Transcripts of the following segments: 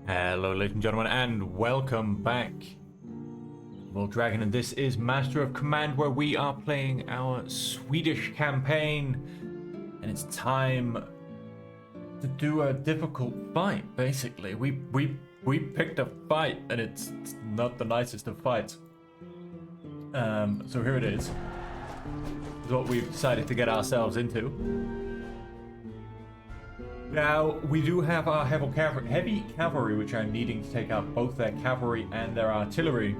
Hello, ladies and gentlemen, and welcome back. Well, Dragon, and this is Master of Command, where we are playing our Swedish campaign, and it's time to do a difficult fight. Basically, we picked a fight, and it's not the nicest of fights. So here it is. This is what we've decided to get ourselves into. Now, we do have our heavy cavalry, which are needing to take out both their cavalry and their artillery,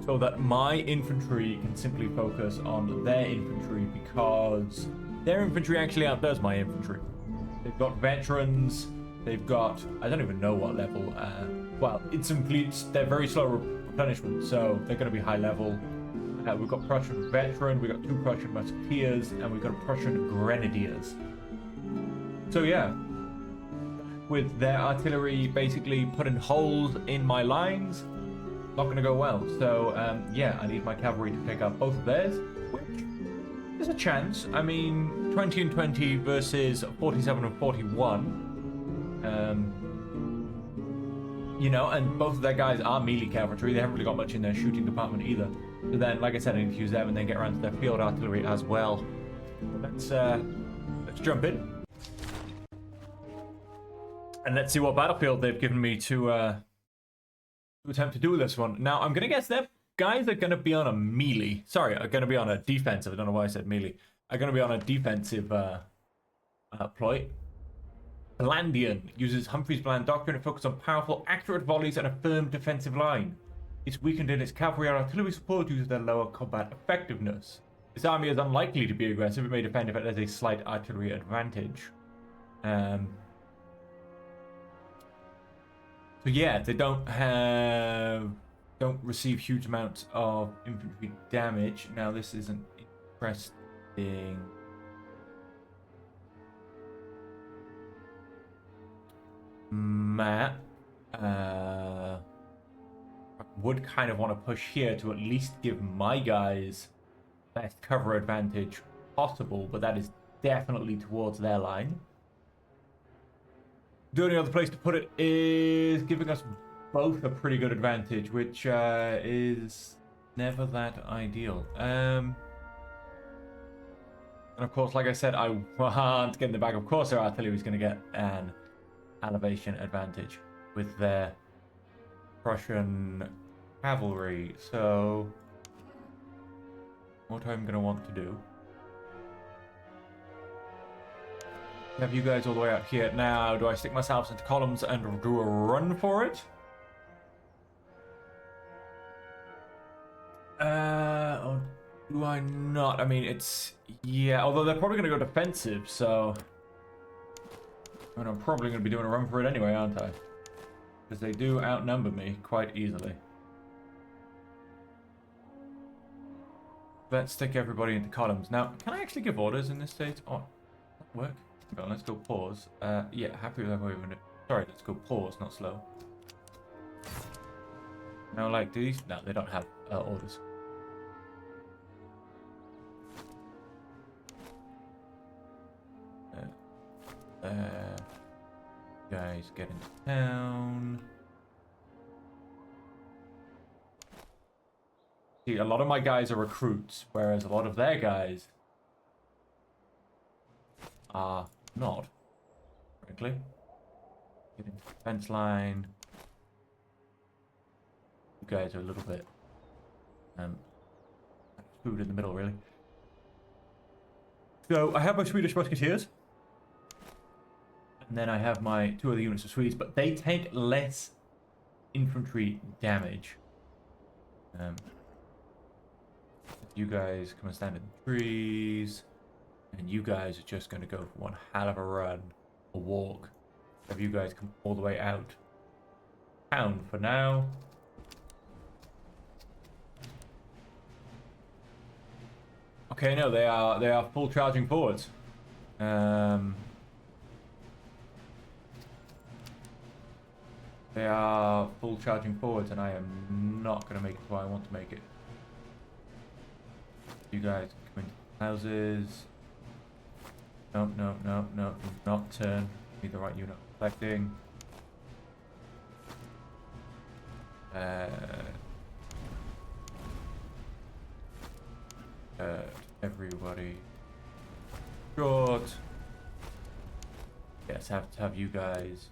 so that my infantry can simply focus on their infantry, because their infantry actually outdoes my infantry. They've got veterans, they've got, I don't even know what level, well, instant fleets, they're very slow replenishment, so they're going to be high level. We've got Prussian veteran, we've got 2 Prussian musketeers, and we've got Prussian grenadiers. So yeah, with their artillery basically putting holes in my lines, not going to go well. So yeah, I need my cavalry to take out both of theirs, which is a chance. I mean, 20 and 20 versus 47 and 41. You know, and both of their guys are melee cavalry. They haven't really got much in their shooting department either. So then, like I said, I need to use them and then get around to their field artillery as well. Let's jump in. And let's see what battlefield they've given me to attempt to do this one. Now, I'm going to guess that guys are going to be on a melee. Sorry, are going to be on a defensive. I don't know why I said melee. Are going to be on a defensive ploy. Blandian uses Humphrey's Bland Doctrine to focus on powerful, accurate volleys and a firm defensive line. It's weakened in its cavalry and artillery support due to their lower combat effectiveness. This army is unlikely to be aggressive. It may defend if it has a slight artillery advantage. So yeah, they don't receive huge amounts of infantry damage. Now this is an interesting map. I would kind of want to push here to at least give my guys best cover advantage possible, but that is definitely towards their line. The only other place to put it is giving us both a pretty good advantage, which is never that ideal. And of course, like I said, I want to get in the back. Of course, their artillery is going to get an elevation advantage with their Prussian cavalry. So, what I'm going to want to do, have you guys all the way out here. Now, do I stick myself into columns and do a run for it? Or do I not? I mean, it's, yeah, although they're probably going to go defensive, so I mean, I'm probably going to be doing a run for it anyway, aren't I? Because they do outnumber me quite easily. Let's stick everybody into columns. Now, can I actually give orders in this state? Oh, that work? Go on, let's go pause. Yeah, happy with that way. Sorry, let's go pause, not slow. Now, like, do these? No, they don't have orders. Guys, get into town. See, a lot of my guys are recruits, whereas a lot of their guys are not, frankly. Get into the defense line. You guys are a little bit screwed in the middle, really. So I have my Swedish musketeers, and then I have my 2 other units of Swedes, but they take less infantry damage. You guys come and stand in the trees. And you guys are just going to go for one hell of a run, a walk. Have you guys come all the way out town for now? Okay, no, they are full charging forwards. They are full charging forwards, and I am not going to make it where I want to make it. You guys come into houses. No, do not turn. Need the right unit. Reflecting. Everybody. Short. Yes, have you guys.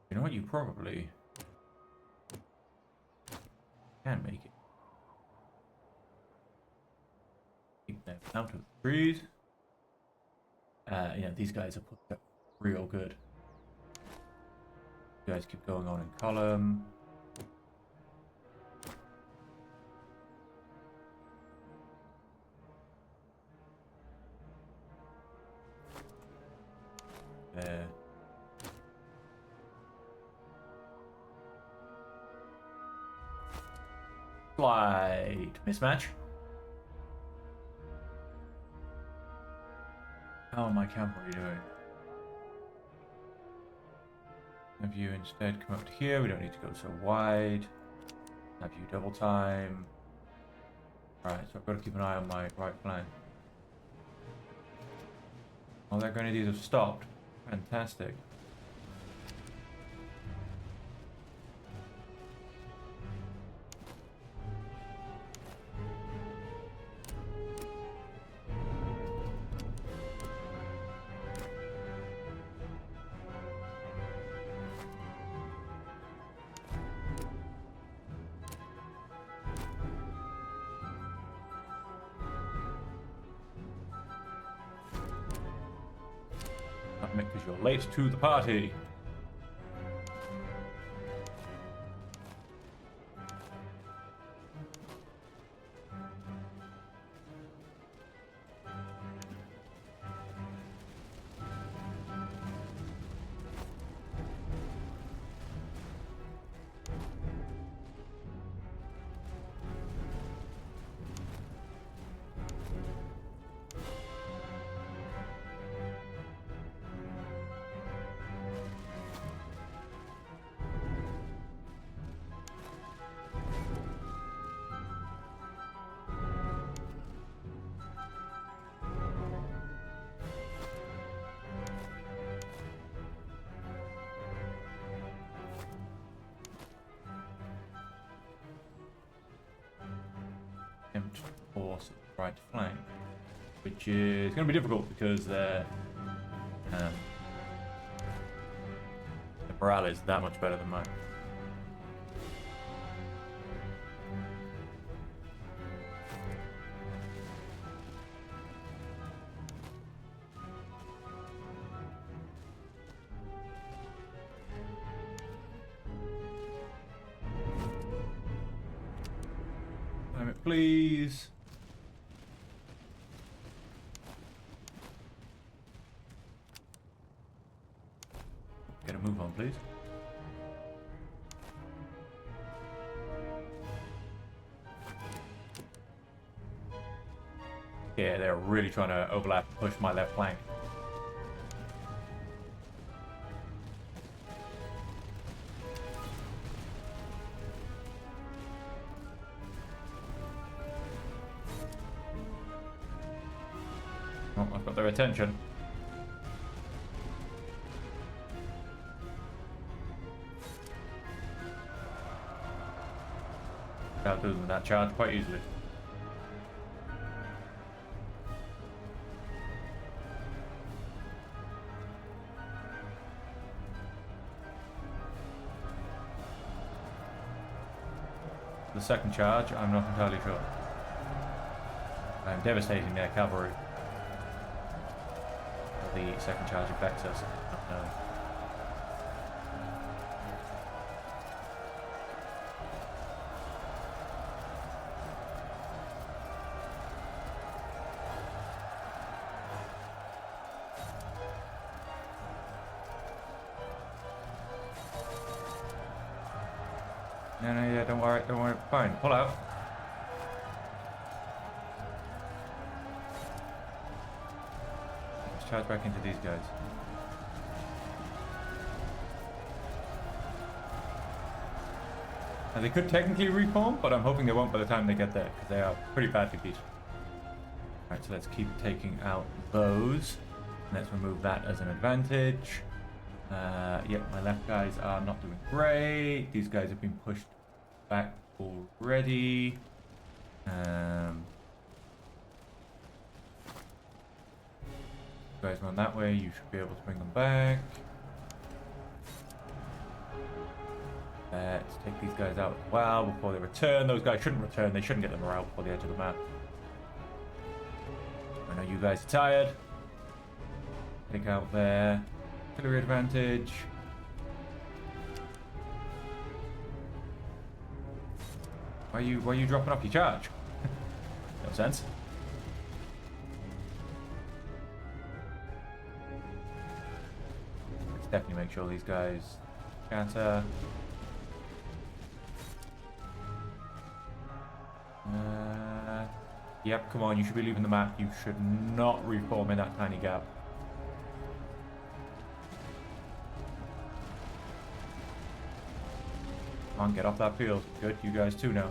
You know what? You probably can make it. Keep them out of the trees. Yeah, these guys are put up real good. You guys keep going on in column. There. Slight mismatch. How are my cavalry doing? Have you instead come up to here? We don't need to go so wide. Have you double time? Alright, so I've got to keep an eye on my right flank. All their grenadiers have stopped. Fantastic. Because you're late to the party. Force right flank, which is going to be difficult because the morale is that much better than mine. Please. Get a move on, please. Yeah, they're really trying to overlap and push my left flank. Oh, I've got their attention. I'll do them that charge quite easily. The second charge, I'm not entirely sure. I'm devastating their cavalry. The second charge affects us. No. No, yeah, don't worry, fine, pull out. charge back into these guys. Now they could technically reform, but I'm hoping they won't by the time they get there, because they are pretty badly beat. Alright, so let's keep taking out those. Let's remove that as an advantage. Yep, my left guys are not doing great. These guys have been pushed back already. Guys run that way, you should be able to bring them back. Let's take these guys out as well before they return. Those guys shouldn't return, they shouldn't get them out before the edge of the map. I know you guys are tired. Take out their artillery advantage. Why are you dropping off your charge? No sense. Let's definitely make sure these guys scatter. Yep, come on, you should be leaving the map. You should not reform in that tiny gap. Come on, get off that field. Good, you guys too now.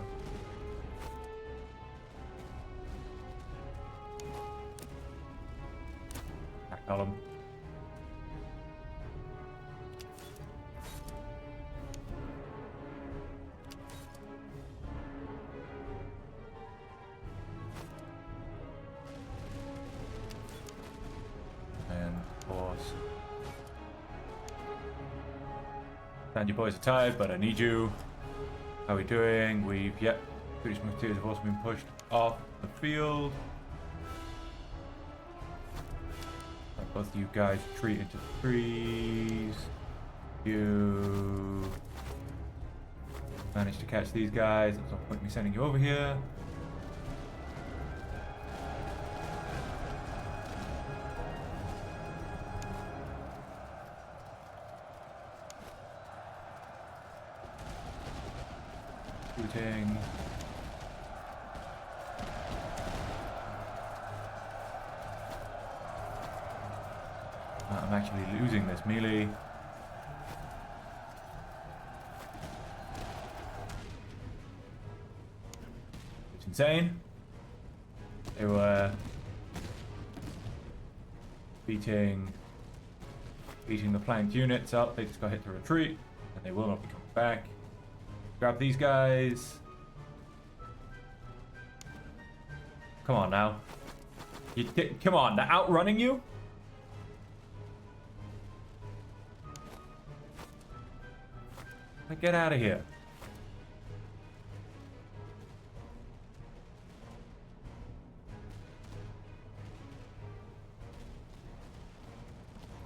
Back column. And you boys are tired, but I need you. How are we doing? Yep, Swedish Musketeers have also been pushed off the field. Both of you guys retreat into the trees. You managed to catch these guys. There's no point in me sending you over here. Shooting. I'm actually losing this melee. It's insane. They were beating the flanked units up. They just got hit to retreat, and they will not be coming back. Grab these guys. Come on now. Come on, they're outrunning you? Get out of here.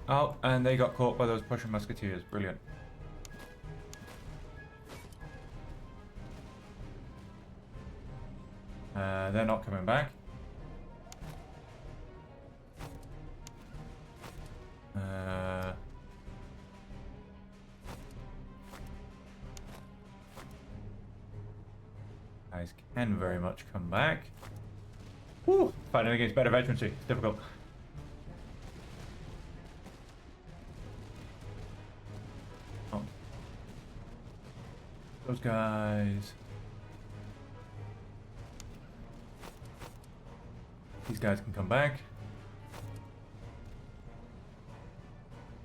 Oh, and they got caught by those Prussian musketeers. Brilliant. They're not coming back. Guys can very much come back. Woo! Fighting against better veterancy. It's difficult. Oh. Those guys. These guys can come back.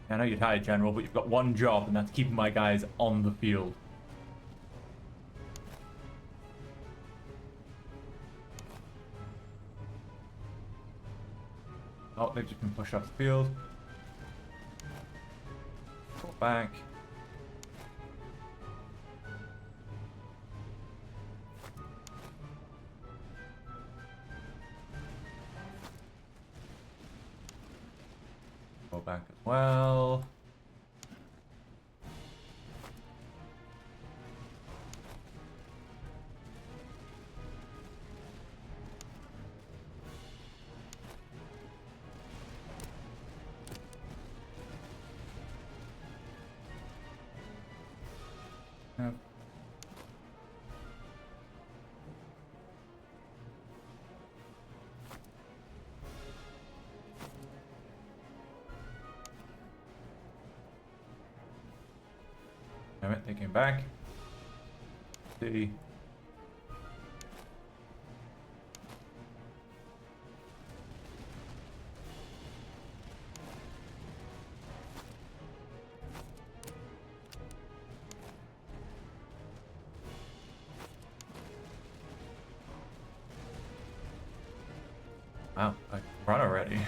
I know you're tired, General, but you've got one job, and that's keeping my guys on the field. Oh, they've just been pushed off the field. Go back. Go back as well. Yep. Damn it, they came back. See. Wow, I run already.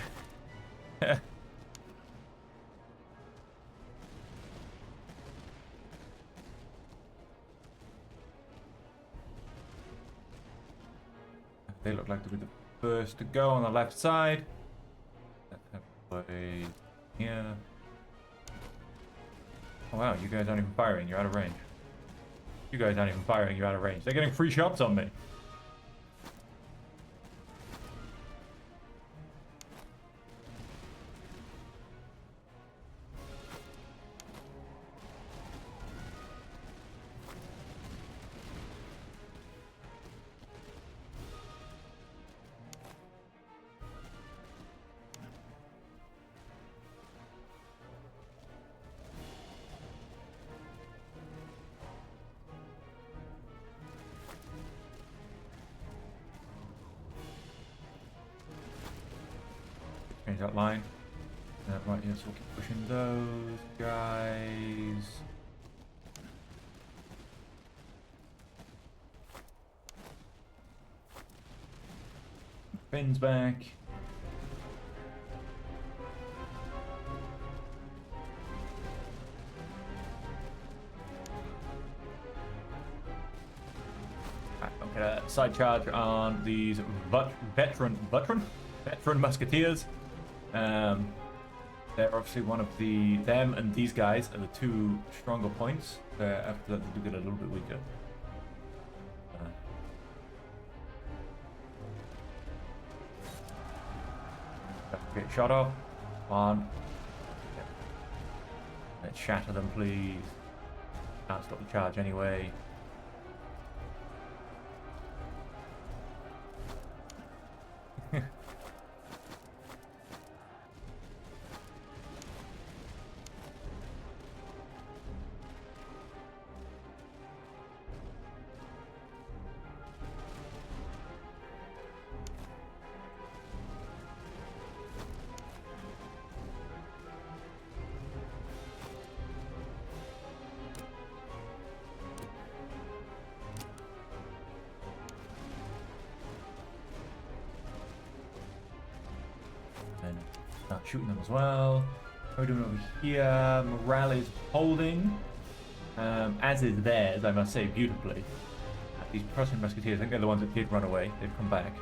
They look like to be the first to go on the left side. Let's have a play here. Oh wow, you guys aren't even firing, you're out of range. You guys aren't even firing, you're out of range. They're getting free shots on me. Change that line. Right, yes, we'll keep pushing those guys. Finn's back. Right, okay, side charge on these veteran musketeers. They're obviously one of them and these guys are the two stronger points. After that, they do get a little bit weaker. Get shot off. Come on. Let's shatter them, please. Can't stop the charge anyway. Shooting them as well. What are we doing over here? Morale is holding, as is theirs, I must say, beautifully. These Prussian musketeers, I think they're the ones that did run away. They've come back.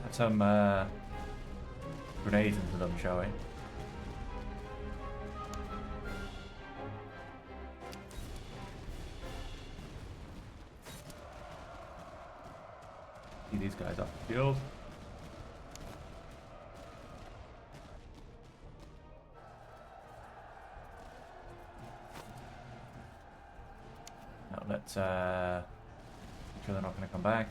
Have some grenades into them, shall we? These guys off the field. Now let's make sure they're not going to come back.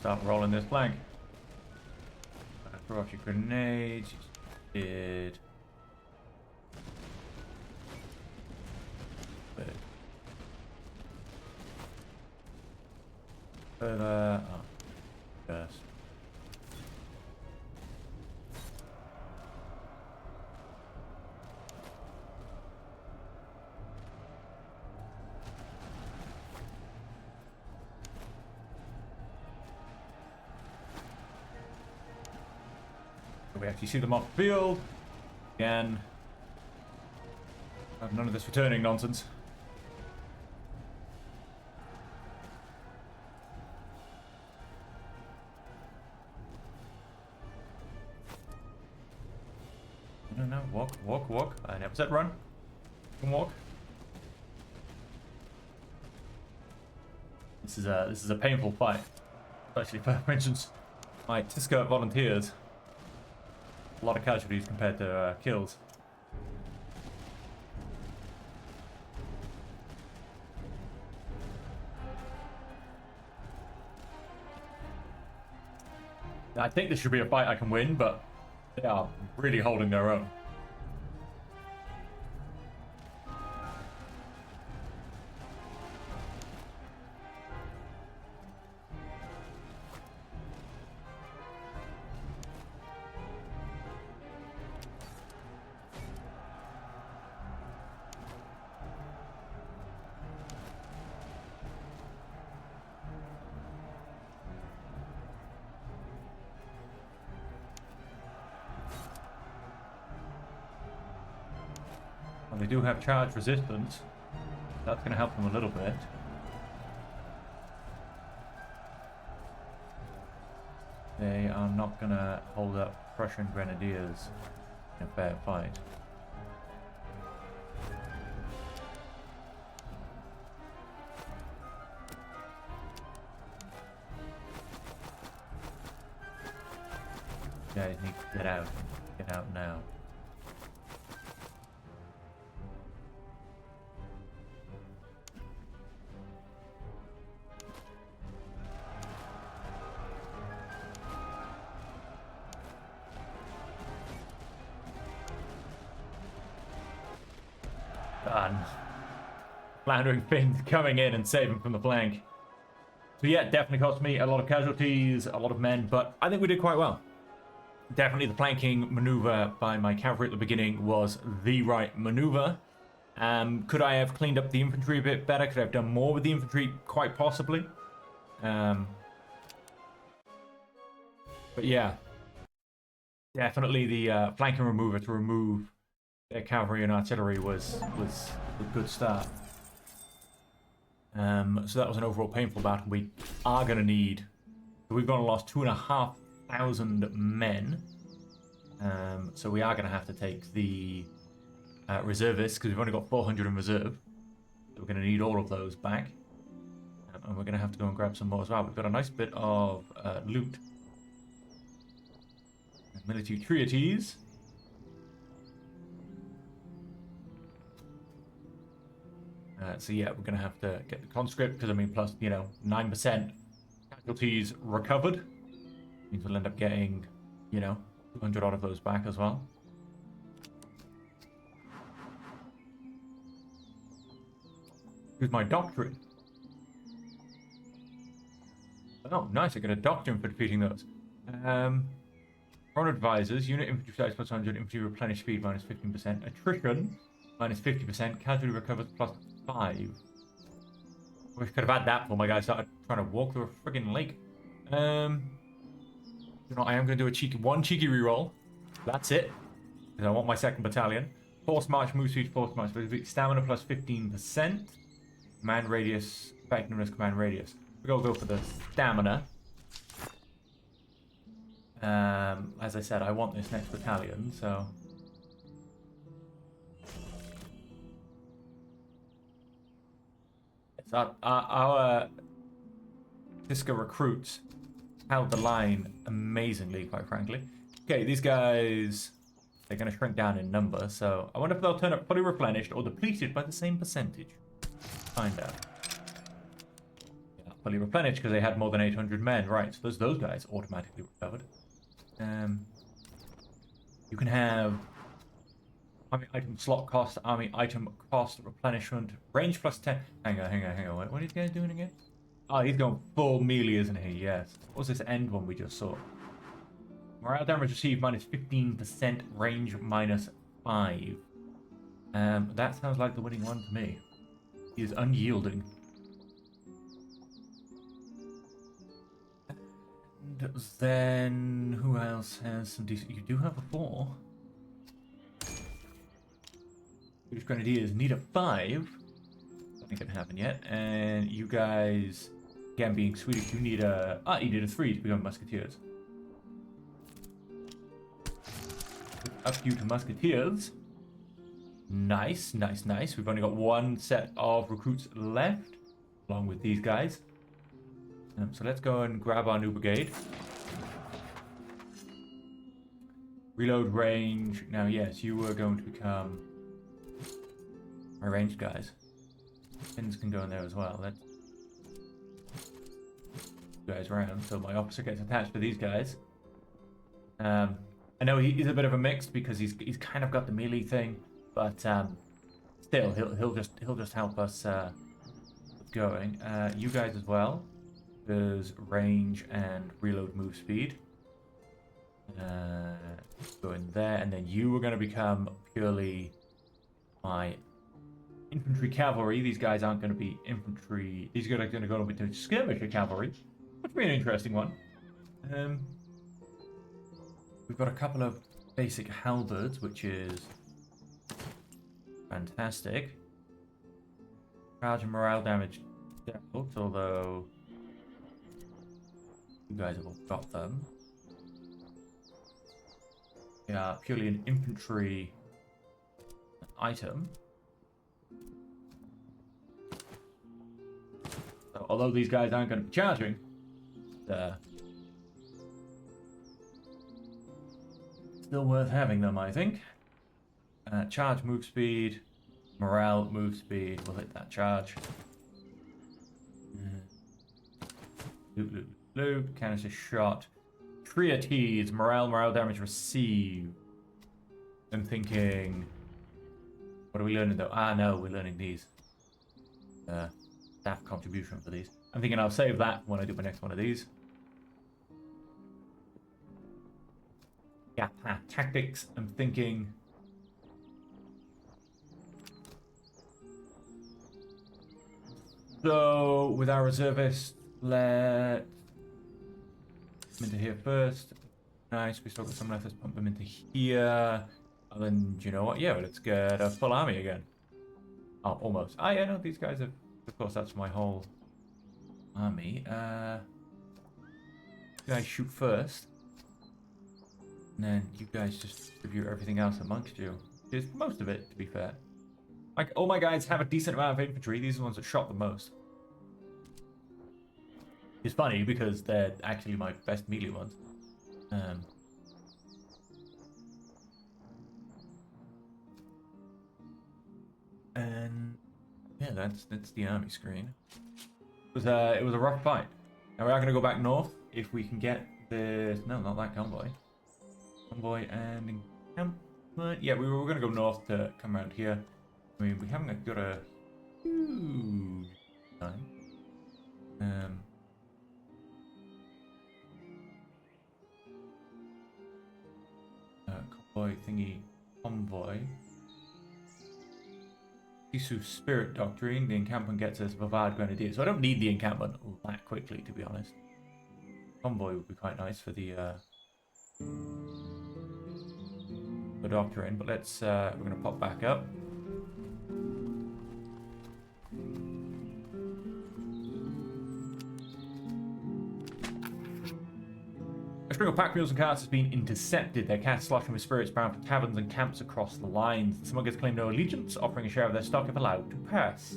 Start rolling this flank. Throw off your grenades. You did. Further. Oh, first. We actually see them off the field. Again. None of this returning nonsense. No, walk. I never said run. You can walk. This is a painful fight, especially for instance my Tiska volunteers. A lot of casualties compared to kills. I think this should be a fight I can win, but they are really holding their own. And they do have charge resistance. That's going to help them a little bit. They are not going to hold up Prussian Grenadiers in a fair fight. Yeah, you need to get out. Get out now. Done. Floundering Finns coming in and saving from the flank. So yeah, definitely cost me a lot of casualties, a lot of men, but I think we did quite well. Definitely the flanking maneuver by my cavalry at the beginning was the right maneuver. Could I have cleaned up the infantry a bit better? Could I have done more with the infantry? Quite possibly. But yeah, definitely the flanking remover to remove their cavalry and artillery was a good start. So that was an overall painful battle. We are going to need... We've gone and lost 2,500 men. So we are going to have to take the reservists, because we've only got 400 in reserve. So we're going to need all of those back. And we're going to have to go and grab some more as well. We've got a nice bit of loot. Military treaties. So yeah, we're going to have to get the conscript, because I mean, plus, 9% casualties recovered. Means we'll end up getting, 200 odd of those back as well. Here's my doctrine. Oh, nice, I get a doctrine for defeating those. Front advisors, unit infantry size plus 100, infantry replenish speed minus 15%, attrition minus 50%, casualty recovers plus 5. We could have had that before my guys started trying to walk through a friggin' lake. I am going to do one cheeky reroll. That's it. Because I want my second battalion. Force march, move speed, force march. Stamina plus 15%. Command radius, effectiveness, command radius. We're going to go for the stamina. As I said, I want this next battalion, so... Our Tiska recruits held the line amazingly, quite frankly. Okay, these guys, they're going to shrink down in number, so I wonder if they'll turn up fully replenished or depleted by the same percentage. Find out. Yeah, fully replenished because they had more than 800 men. Right, so those guys automatically recovered. You can have army item slot cost, army item cost, replenishment, range plus 10. Hang on. What are these guys doing again? Oh, he's going full melee, isn't he? Yes. What was this end one we just saw? Morale damage received minus 15%, range minus 5. That sounds like the winning one to me. He is unyielding. And then who else has some decent? You do have a 4. Swedish Grenadiers need a 5. Nothing can happen yet. And you guys, again being Swedish, you need a... you need a 3 to become Musketeers. Up you to Musketeers. Nice, nice, nice. We've only got one set of recruits left, along with these guys. So let's go and grab our new brigade. Reload range. Now, yes, you were going to become my ranged guys. Pins can go in there as well. Let's guys around so my officer gets attached to these guys. I know he's a bit of a mix because he's kind of got the melee thing, but still he'll just help us going. You guys as well. There's range and reload move speed. Go in there, and then you were going to become purely my infantry cavalry. These guys aren't going to be infantry. These guys are going to go into skirmisher cavalry, which will be an interesting one. We've got a couple of basic halberds, which is fantastic. Charge and morale damage dealt, although you guys have all got them. They are purely an infantry item. So, although these guys aren't going to be charging, still worth having them, I think. Charge move speed, morale move speed. We'll hit that charge. Loot, canister shot. Triates, morale damage received. I'm thinking, what are we learning though? No, we're learning these. Staff contribution for these. I'm thinking I'll save that when I do my next one of these. Yeah, tactics, I'm thinking. So, with our reservists, let's put them into here first. Nice, we still got some left. Let's pump them into here. And then, do you know what? Yeah, let's get a full army again. Oh, almost. Yeah, no, these guys have... Of course, that's my whole army. You guys shoot first. And then you guys just distribute everything else amongst you. Just most of it, to be fair. Like, all my guys have a decent amount of infantry. These are the ones that shot the most. It's funny because they're actually my best melee ones. And yeah, that's the army screen. It was a rough fight. Now we are going to go back north if we can get this. No, not that convoy. Convoy and encampment. Yeah, we were going to go north to come around here. I mean, we haven't got a huge time. Convoy thingy. Convoy. Isu Spirit Doctrine. The encampment gets us Bogged Grenadier. So I don't need the encampment that quickly, to be honest. Convoy would be quite nice for the Doctrine. But let's we're gonna pop back up. A string of pack mules and carts has been intercepted. Their cats sloshing with spirits bound for taverns and camps across the lines. The smugglers claim no allegiance, offering a share of their stock if allowed to pass.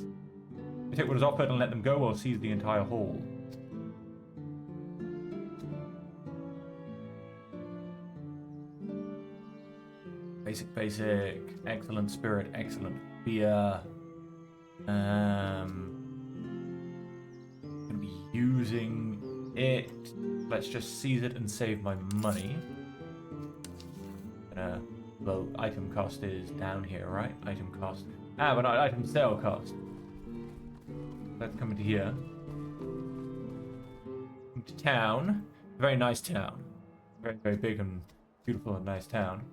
We take what is offered and let them go, or seize the entire haul. Basic, excellent spirit, excellent fear. Gonna be using it. Let's just seize it and save my money. Well, item cost is down here, right? Item cost. But not item sale cost. Let's come into here. Into town. Very nice town. Very, very big and beautiful and nice town.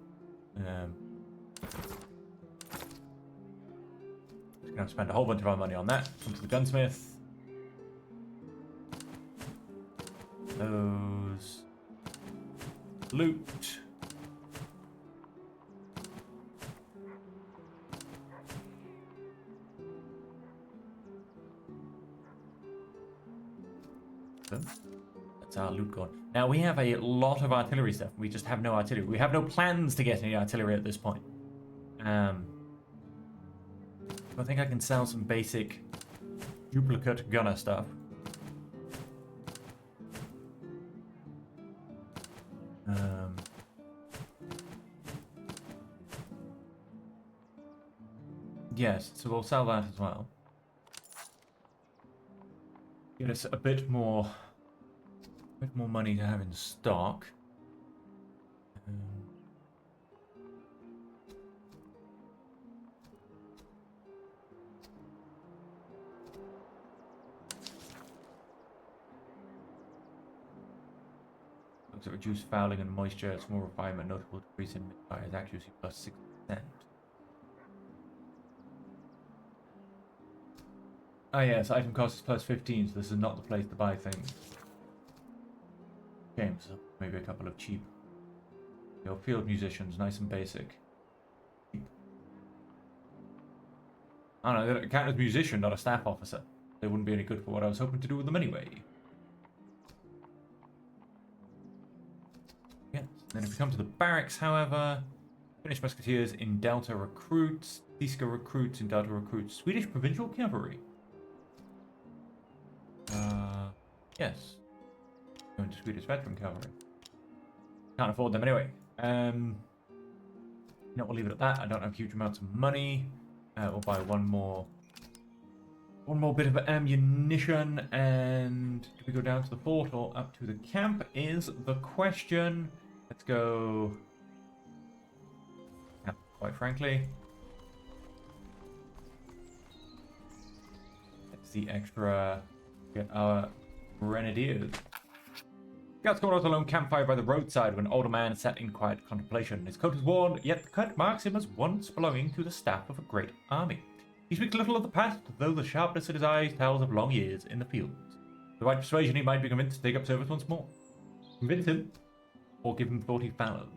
Just gonna spend a whole bunch of our money on that. Come to the gunsmith. Those loot. That's our loot gone. Now, we have a lot of artillery stuff. We just have no artillery. We have no plans to get any artillery at this point. I think I can sell some basic duplicate gunner stuff. Yes, so we'll sell that as well. Get us a bit more money to have in stock. Looks at reduced fouling and moisture. It's more refinement, notable decrease in mid-fire's accuracy plus 6%. Ah yes, item cost is plus 15, so this is not the place to buy things. Games, so maybe a couple of cheap. Your field musicians, nice and basic. I don't know, they count as musician, not a staff officer. They wouldn't be any good for what I was hoping to do with them anyway. Yes, then if we come to the barracks, however, Finnish musketeers in Delta recruits, Tiska recruits in Delta recruits, Swedish provincial cavalry. Yes. Going to Swedish veteran cavalry. Can't afford them anyway. We'll leave it at that. I don't have huge amounts of money. We'll buy one more bit of ammunition. And do we go down to the fort or up to the camp is the question. Let's go camp, quite frankly. Let's see extra. Get our grenadiers. Scouts come out alone campfire by the roadside when an older man sat in quiet contemplation. His coat is worn, yet the cut marks him as once belonging to the staff of a great army. He speaks little of the past, though the sharpness in his eyes tells of long years in the fields. With the right persuasion, he might be convinced to take up service once more. Convince him, or give him 40 fallows.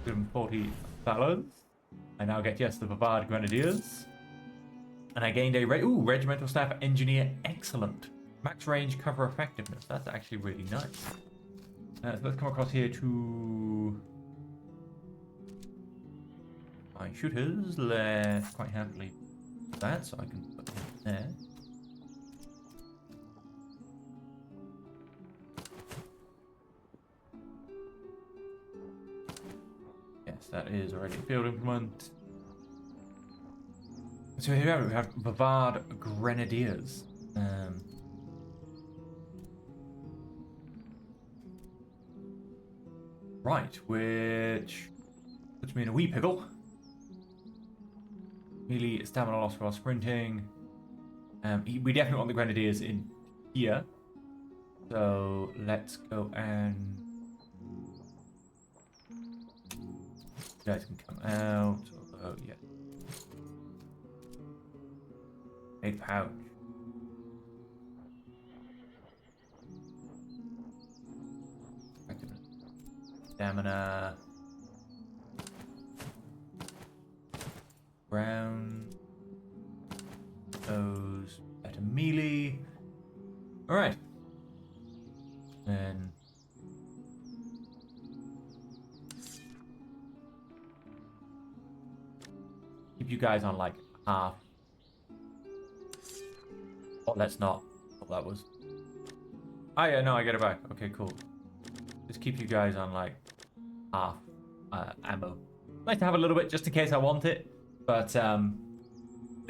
Give him 40 fallows. I now get, yes, the Bavard Grenadiers. And I gained a regimental staff engineer. Excellent. Max range cover effectiveness. That's actually really nice. So let's come across here to my shooters. Let's quite happily do that, so I can put them there. Yes, that is already a field implement. So here we have Bavard Grenadiers. Right, which puts me in a wee pickle. Melee stamina loss while sprinting. We definitely want the Grenadiers in here. So let's go and you guys can come out. Although, yeah. A pouch. Stamina. Brown. Those better melee. Alright. Then keep you guys on like half. Oh, let's not. Oh, that was. Oh yeah, no, I get it back. Okay, cool. Just keep you guys on like half ammo. Nice to have a little bit just in case I want it, but they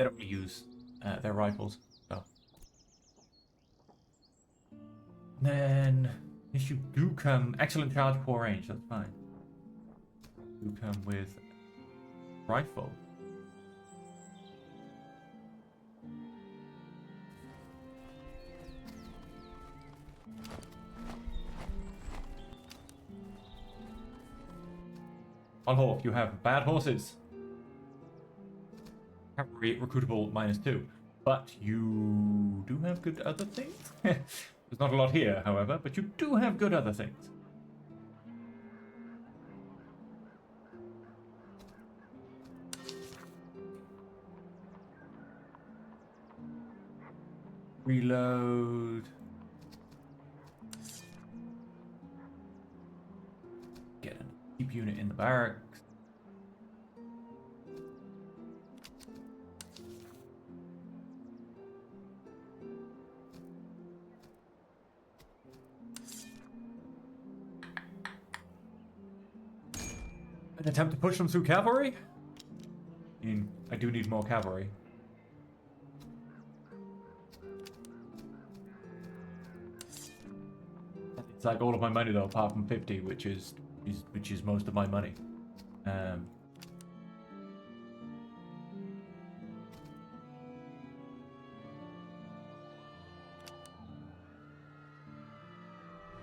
don't really use their rifles. So then if you do come, excellent charge, poor range. That's fine. You come with rifle. On horse, you have bad horses. Cavalry recruitable -2. But you do have good other things. There's not a lot here, however, but you do have good other things. Reload. Keep unit in the barracks. An attempt to push them through cavalry? I mean, I do need more cavalry. It's like all of my money though, apart from 50, which is most of my money.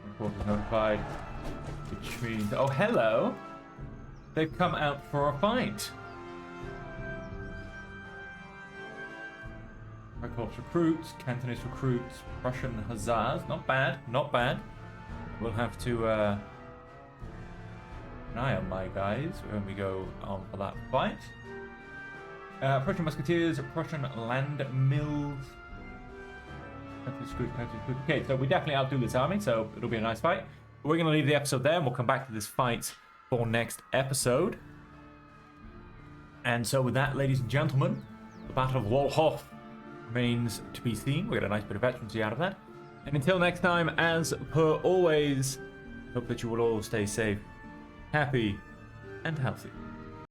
Report is notified, which means, oh hello, they've come out for a fight. Red Corps recruits, Cantonese recruits, Prussian hussars. Not bad, not bad. We'll have to an eye on my guys when we go on for that fight. Prussian musketeers, Prussian land mills. Okay, so we definitely outdo this army, so it'll be a nice fight. We're going to leave the episode there, and we'll come back to this fight for next episode. And so with that, ladies and gentlemen, the Battle of Walhof remains to be seen. We got a nice bit of veterancy out of that. And until next time, as per always, hope that you will all stay safe, happy, and healthy.